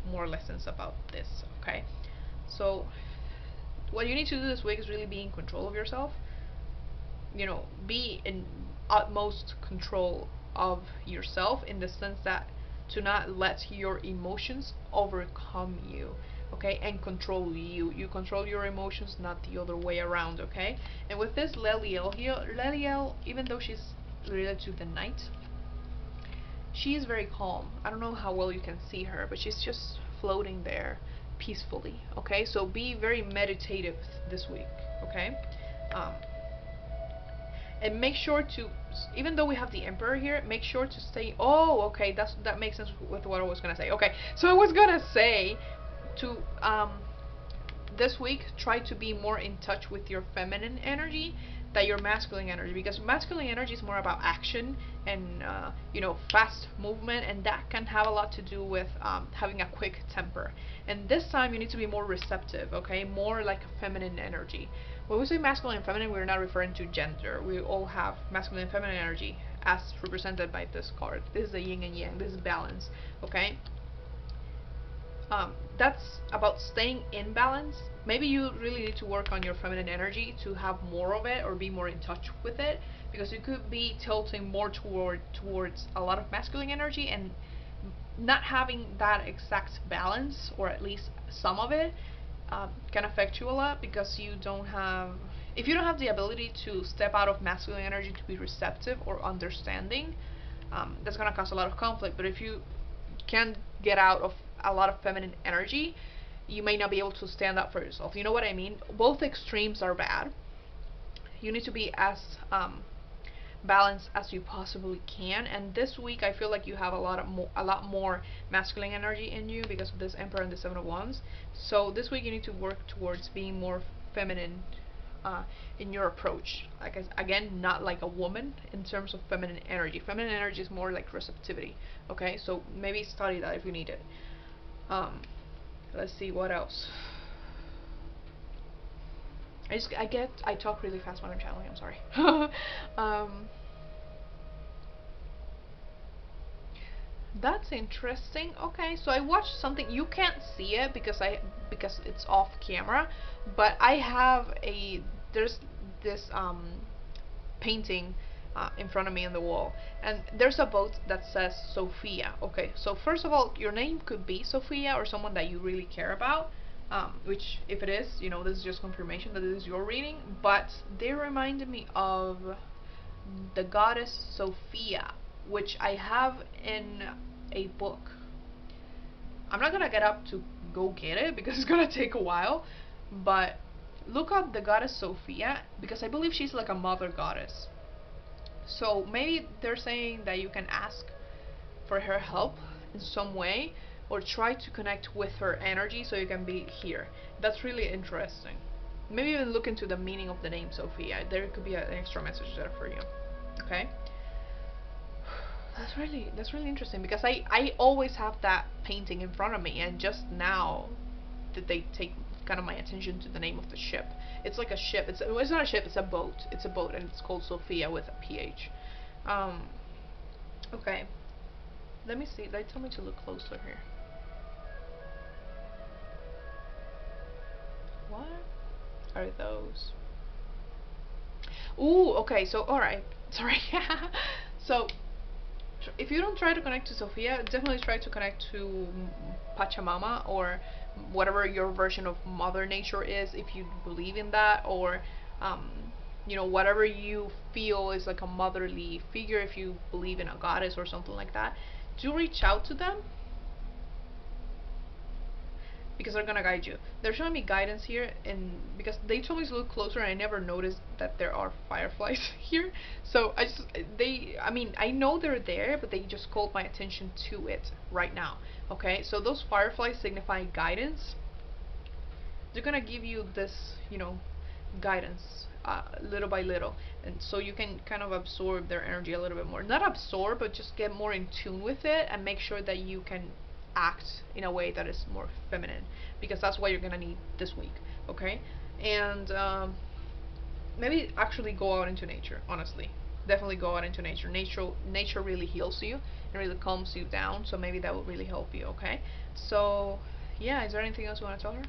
more lessons about this, okay? So what you need to do this week is really be in control of yourself. Be in utmost control of yourself, in the sense that to not let your emotions overcome you, okay, and control you. You control your emotions, not the other way around, okay? And with this Leliel here, Leliel, even though she's related to the night, she is very calm. I don't know how well you can see her, but she's just floating there peacefully, okay? So be very meditative this week, okay? And make sure to, even though we have the Emperor here, make sure to stay, okay, that makes sense with what I was gonna say. Okay, so I was gonna say to, this week, try to be more in touch with your feminine energy than your masculine energy, because masculine energy is more about action and fast movement, and that can have a lot to do with having a quick temper. And this time you need to be more receptive, okay, more like a feminine energy. When we say masculine and feminine, we're not referring to gender. We all have masculine and feminine energy as represented by this card. This is the yin and yang, this is balance, okay? That's about staying in balance. Maybe you really need to work on your feminine energy to have more of it, or be more in touch with it, because you could be tilting more towards a lot of masculine energy, and not having that exact balance, or at least some of it, can affect you a lot, because if you don't have the ability to step out of masculine energy to be receptive or understanding, that's gonna cause a lot of conflict. But if you can get out of a lot of feminine energy, you may not be able to stand up for yourself. You know what I mean? Both extremes are bad. You need to be as balanced as you possibly can. And this week, I feel like you have a lot more masculine energy in you, because of this Emperor and the Seven of Wands. So this week, you need to work towards being more feminine in your approach. Like, again, not like a woman in terms of feminine energy. Feminine energy is more like receptivity. Okay, so maybe study that if you need it. Let's see what else. I talk really fast when I'm channeling. I'm sorry. That's interesting. Okay, so I watched something. You can't see it because it's off camera, but I have there's this painting in front of me on the wall, and there's a boat that says Sophia. Okay, so first of all, your name could be Sophia, or someone that you really care about, which, if it is, this is just confirmation that this is your reading. But they reminded me of the goddess Sophia, which I have in a book. I'm not gonna get up to go get it because it's gonna take a while, but look up the goddess Sophia, because I believe she's like a mother goddess. So maybe they're saying that you can ask for her help in some way, or try to connect with her energy so you can be here. That's really interesting. Maybe even look into the meaning of the name Sophia. There could be an extra message there for you. Okay? That's really interesting, because I always have that painting in front of me, and just now did they take kind of my attention to the name of the ship. It's like a ship. It's not a ship. It's a boat. It's a boat, and it's called Sophia with a PH. Um, okay. Let me see. They told me to look closer here. What are those? Ooh, okay. So, alright. Sorry. So, if you don't try to connect to Sophia, definitely try to connect to Pachamama or whatever your version of Mother Nature is, if you believe in that, or um, whatever you feel is like a motherly figure, if you believe in a goddess or something like that. Do reach out to them because they're gonna guide you. They're showing me guidance here, and because they told me to look closer, and I never noticed that there are fireflies here. So I mean, I know they're there, but they just called my attention to it right now. Okay, so those fireflies signify guidance. They're gonna give you this, guidance, little by little, and so you can kind of absorb their energy a little bit more. Not absorb, but just get more in tune with it, and make sure that you can act in a way that is more feminine, because that's what you're gonna need this week. Okay, and maybe actually go out into nature. Honestly, definitely go out into nature. Nature really heals you and really calms you down. So maybe that will really help you. Okay, so yeah, is there anything else you want to tell her?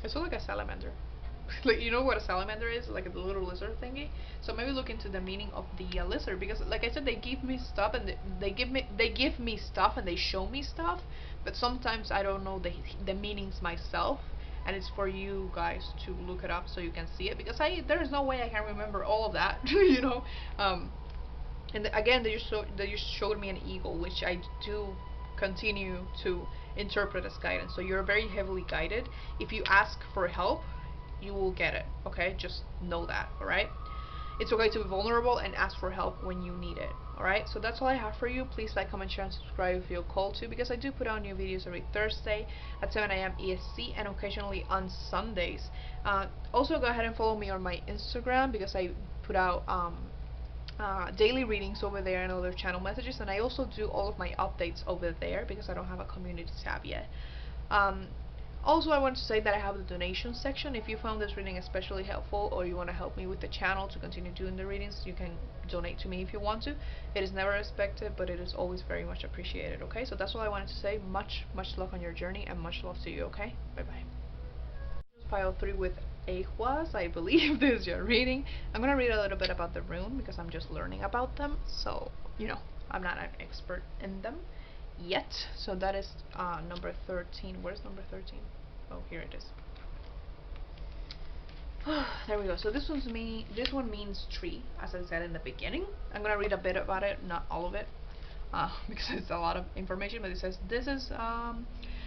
It's sort of like a salamander. Like, you know what a salamander is? Like a little lizard thingy. So maybe look into the meaning of the lizard, because, like I said, they give me stuff, and they give me stuff, and they show me stuff. But sometimes I don't know the meanings myself, and it's for you guys to look it up so you can see it, because there's no way I can remember all of that. Um, and again, they just showed me an eagle, which I do continue to interpret as guidance. So you're very heavily guided. If you ask for help, you will get it. Okay, just know that. All right. It's okay to be vulnerable and ask for help when you need it. Alright, so that's all I have for you. Please like, comment, share, and subscribe if you feel called to, because I do put out new videos every Thursday at 7 a.m. EST and occasionally on Sundays. Also, go ahead and follow me on my Instagram, because I put out daily readings over there and other channel messages, and I also do all of my updates over there because I don't have a community tab yet. Um, Also, I want to say that I have the donation section. If you found this reading especially helpful, or you want to help me with the channel to continue doing the readings, you can donate to me if you want to. It is never expected, but it is always very much appreciated. Okay, so that's all I wanted to say. Much luck on your journey, and much love to you. Okay, bye bye. Pile 3 with Ahuas. I believe this is your reading. I'm gonna read a little bit about the rune because I'm just learning about them, so I'm not an expert in them yet. So that is number 13. Where's number 13? Oh, here it is. There we go. So this one means tree, as I said in the beginning. I'm gonna read a bit about it, not all of it, because it's a lot of information. But it says this is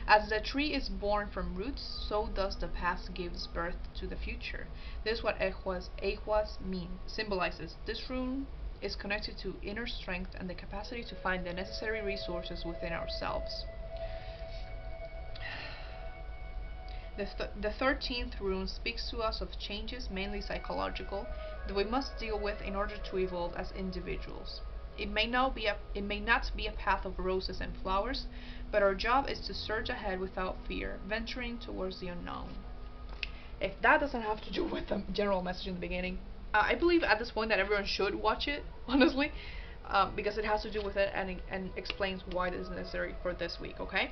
as the tree is born from roots, so does the past gives birth to the future. This is what Ahuas mean symbolizes. This rune is connected to inner strength and the capacity to find the necessary resources within ourselves. The 13th rune speaks to us of changes, mainly psychological, that we must deal with in order to evolve as individuals. It may not be a path of roses and flowers, but our job is to surge ahead without fear, venturing towards the unknown. If that doesn't have to do with the general message in the beginning, I believe at this point that everyone should watch it, honestly, because it has to do with it, and explains why this is necessary for this week. Okay.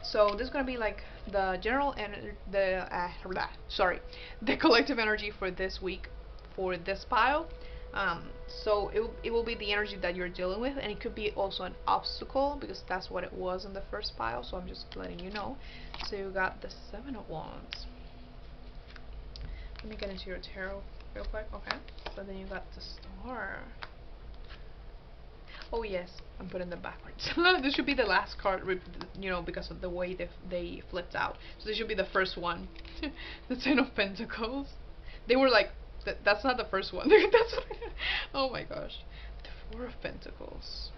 So this is gonna be like the general and the collective energy for this week for this pile. So it will be the energy that you're dealing with, and it could be also an obstacle, because that's what it was in the first pile. So I'm just letting you know. So you got the 7 of Wands. Let me get into your tarot real quick. Okay. So then you got the Star. Oh yes, I'm putting them backwards. This should be the last card, because of the way they flipped out. So this should be the first one. The 10 of Pentacles. They were like, that's not the first one. That's what oh my gosh. The 4 of Pentacles.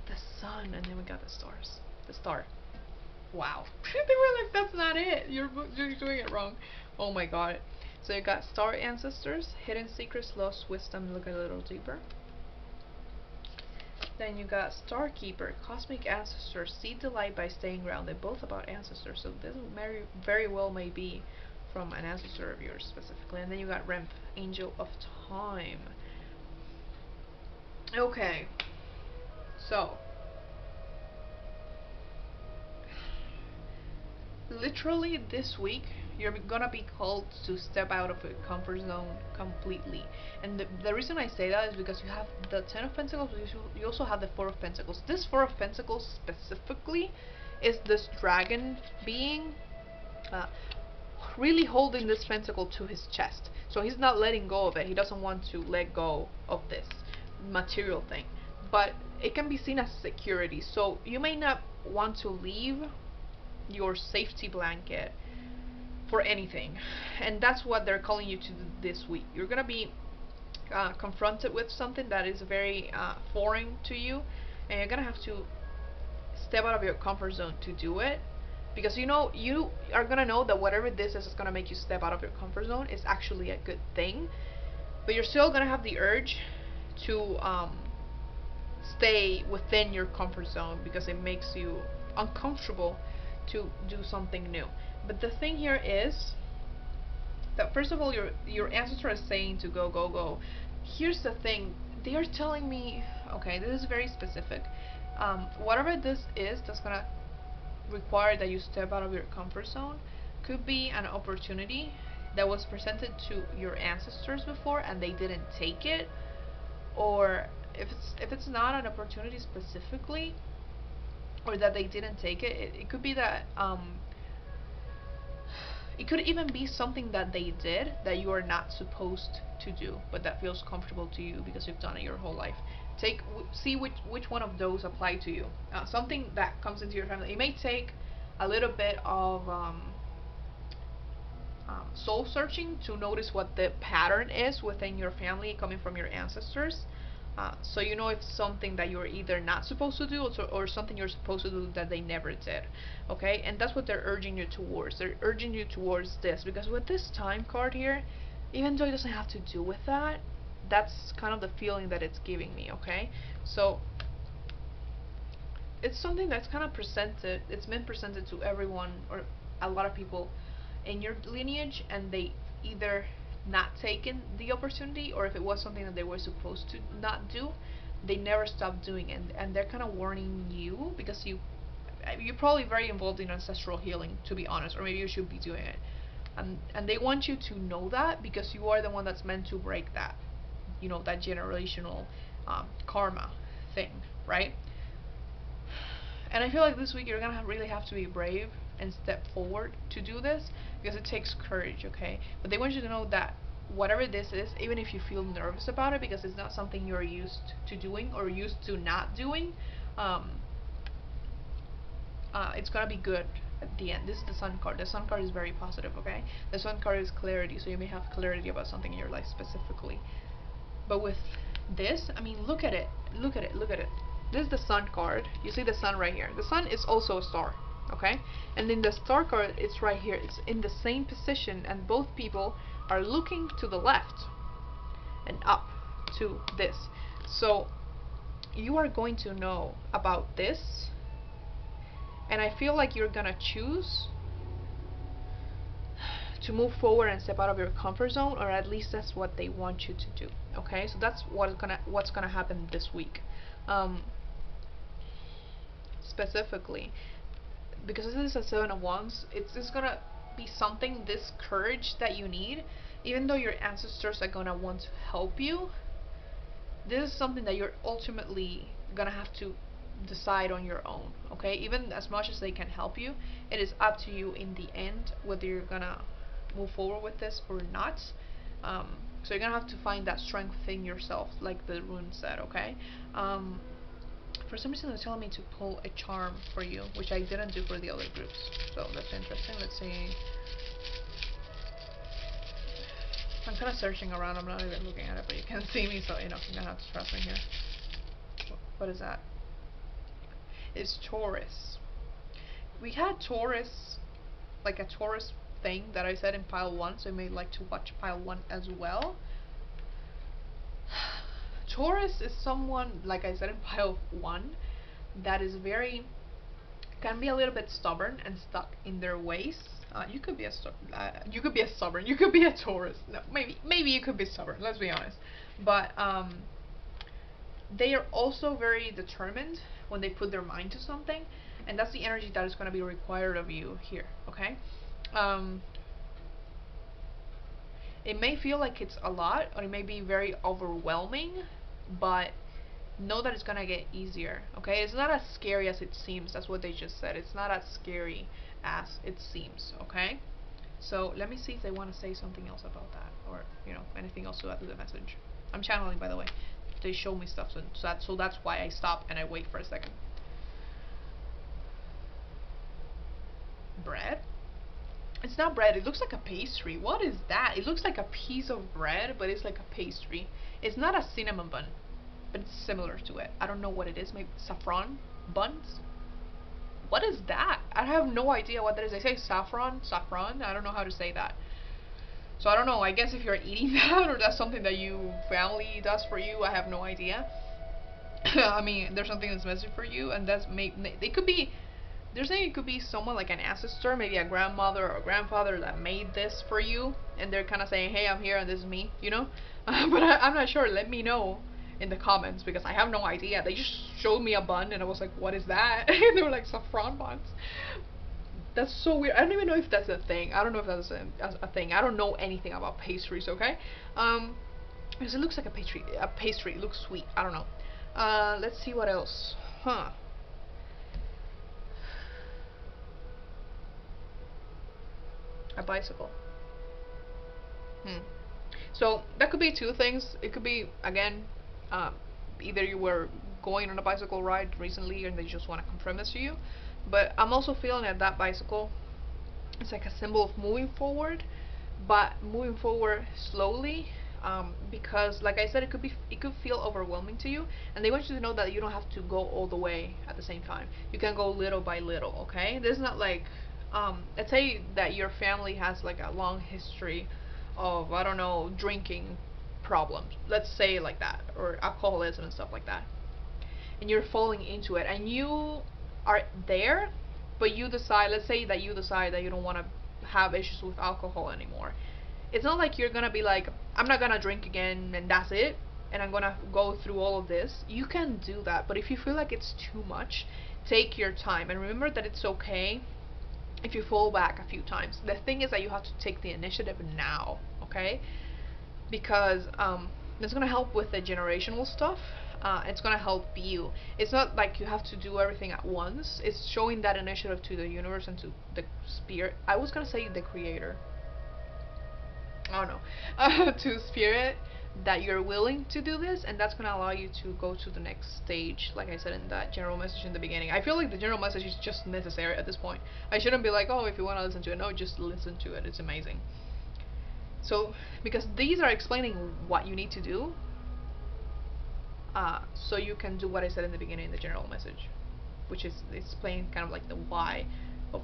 The Sun, and then we got the stars. The Star. Wow. They were like, that's not it. You're doing it wrong. Oh my god. So you got Star Ancestors, Hidden Secrets, Lost Wisdom. Look a little deeper. Then you got Starkeeper, Cosmic Ancestor, Seed the Light by Staying Grounded, both about ancestors, so this very well may be from an ancestor of yours specifically. And then you got Remp, Angel of Time. Okay, so literally this week you're gonna be called to step out of your comfort zone completely. And the reason I say that is because you have the Ten of Pentacles, but you also have the Four of Pentacles. This Four of Pentacles specifically is this dragon being really holding this pentacle to his chest. So he's not letting go of it. He doesn't want to let go of this material thing. But it can be seen as security. So you may not want to leave your safety blanket for anything. And that's what they're calling you to do this week. You're going to be confronted with something that is very foreign to you. And you're going to have to step out of your comfort zone to do it. Because you are going to know that whatever this is going to make you step out of your comfort zone is actually a good thing. But you're still going to have the urge to stay within your comfort zone because it makes you uncomfortable to do something new. But the thing here is that first of all, your ancestor is saying to go, go, go. Here's the thing. They are telling me, okay, this is very specific. Whatever this is that's going to require that you step out of your comfort zone could be an opportunity that was presented to your ancestors before and they didn't take it, or if it's not an opportunity specifically or that they didn't take it, it could be that it could even be something that they did that you are not supposed to do, but that feels comfortable to you because you've done it your whole life. See which one of those apply to you. Something that comes into your family. It may take a little bit of soul searching to notice what the pattern is within your family coming from your ancestors. So you know if something that you're either not supposed to do or something you're supposed to do that they never did. Okay, and that's what they're urging you towards. They're urging you towards this because with this Time card here, even though it doesn't have to do with that, that's kind of the feeling that it's giving me. Okay, so it's something that's kind of presented. It's been presented to everyone or a lot of people in your lineage, and they either not taken the opportunity, or if it was something that they were supposed to not do, they never stopped doing it. And they're kind of warning you because you're probably very involved in ancestral healing, to be honest, or maybe you should be doing it. And they want you to know that because you are the one that's meant to break that, that generational karma thing, right? And I feel like this week you're gonna really have to be brave and step forward to do this because it takes courage, okay? But they want you to know that whatever this is, even if you feel nervous about it because it's not something you're used to doing or used to not doing, it's gonna be good at the end. This is the Sun card. The Sun card is very positive, okay? The Sun card is clarity, so you may have clarity about something in your life specifically. But with this, I mean, look at it. Look at it. Look at it. This is the Sun card. You see the Sun right here. The Sun is also a star, okay? And then the Star card, it's right here. It's in the same position, and both people are looking to the left and up to this. So you are going to know about this, and I feel like you're gonna choose to move forward and step out of your comfort zone, or at least that's what they want you to do. Okay, so that's what's gonna happen this week. Specifically, because this is a Seven of Wands, it's just gonna be something, this courage that you need, even though your ancestors are gonna want to help you. This is something that you're ultimately gonna have to decide on your own. Okay, even as much as they can help you, it is up to you in the end whether you're gonna move forward with this or not. So you're gonna have to find that strength within yourself, like the rune said. Okay. For some reason they're telling me to pull a charm for you, which I didn't do for the other groups. So that's interesting. Let's see. I'm kind of searching around. I'm not even looking at it, but you can't see me, so you're gonna have to trust me here. What is that? It's Taurus. We had Taurus, like a Taurus thing that I said in pile 1, so you may like to watch pile 1 as well. Taurus is someone, like I said in pile 1, that is very, can be a little bit stubborn and stuck in their ways. You could be a you could be a stubborn. You could be a Taurus. No, maybe you could be stubborn. Let's be honest. But they are also very determined when they put their mind to something, and that's the energy that is going to be required of you here. Okay. It may feel like it's a lot, or it may be very overwhelming, but know that it's gonna get easier. Okay, it's not as scary as it seems. That's what they just said. It's not as scary as it seems. Okay, so let me see if they want to say something else about that, or anything else to add to the message. I'm channeling, by the way. They show me stuff, so that's why I stop and I wait for a second. Bread? It's not bread. It looks like a pastry. What is that? It looks like a piece of bread, but it's like a pastry. It's not a cinnamon bun, but it's similar to it. I don't know what it is. Maybe saffron buns? What is that? I have no idea what that is. They say saffron. I don't know how to say that. So I don't know. I guess if you're eating that, or that's something that your family does for you, I have no idea. I mean, there's something that's messy for you, and they could be. They're saying it could be someone like an ancestor, maybe a grandmother or a grandfather that made this for you, and they're kind of saying, hey, I'm here and this is me, but I'm not sure. Let me know in the comments, because I have no idea. They just showed me a bun and I was like, what is that? And they were like, saffron buns. That's so weird. I don't even know if that's a thing. I don't know if that's a thing. I don't know anything about pastries, okay? Because it looks like a pastry. It looks sweet. I don't know. Let's see what else. A bicycle. So that could be two things. It could be, again, either you were going on a bicycle ride recently and they just want to confirm this to you, but I'm also feeling that bicycle, it's like a symbol of moving forward, but moving forward slowly, because like I said, it could feel overwhelming to you, and they want you to know that you don't have to go all the way at the same time. You can go little by little. Okay, there's not like let's say that your family has like a long history of, I don't know, drinking problems, let's say like that, or alcoholism and stuff like that, and you're falling into it, and you are there, but you decide, let's say that you decide that you don't want to have issues with alcohol anymore. It's not like you're gonna be like, I'm not gonna drink again and that's it, and I'm gonna go through all of this. You can do that, but if you feel like it's too much, take your time, and remember that it's okay if you fall back a few times. The thing is that you have to take the initiative now, okay? Because it's gonna help with the generational stuff. It's gonna help you. It's not like you have to do everything at once. It's showing that initiative to the universe and to the spirit. I was gonna say the creator. I don't know. To spirit, that you're willing to do this, and that's gonna allow you to go to the next stage, like I said in that general message in the beginning. I feel like the general message is just necessary at this point. I shouldn't be like, oh, if you want to listen to it, no, just listen to it. It's amazing. So, because these are explaining what you need to do, so you can do what I said in the beginning in the general message, which is explaining kind of like the why of,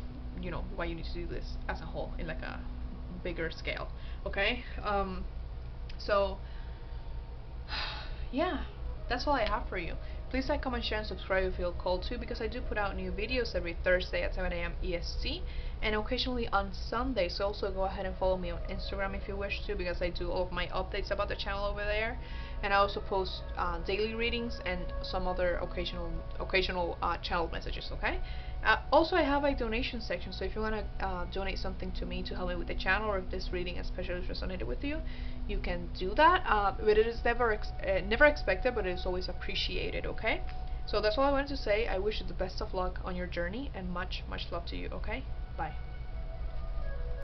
why you need to do this as a whole in like a bigger scale. Okay, so yeah, that's all I have for you. Please like, comment, share, and subscribe if you feel called to, because I do put out new videos every Thursday at 7 a.m. EST, and occasionally on Sunday. So also go ahead and follow me on Instagram if you wish to, because I do all of my updates about the channel over there, and I also post daily readings and some other occasional channel messages. Okay. Also, I have a donation section, so if you want to donate something to me to help me with the channel, or if this reading especially resonated with you, you can do that. But it is never expected, but it is always appreciated. Okay. So that's all I wanted to say. I wish you the best of luck on your journey, and much love to you. Okay. Bye.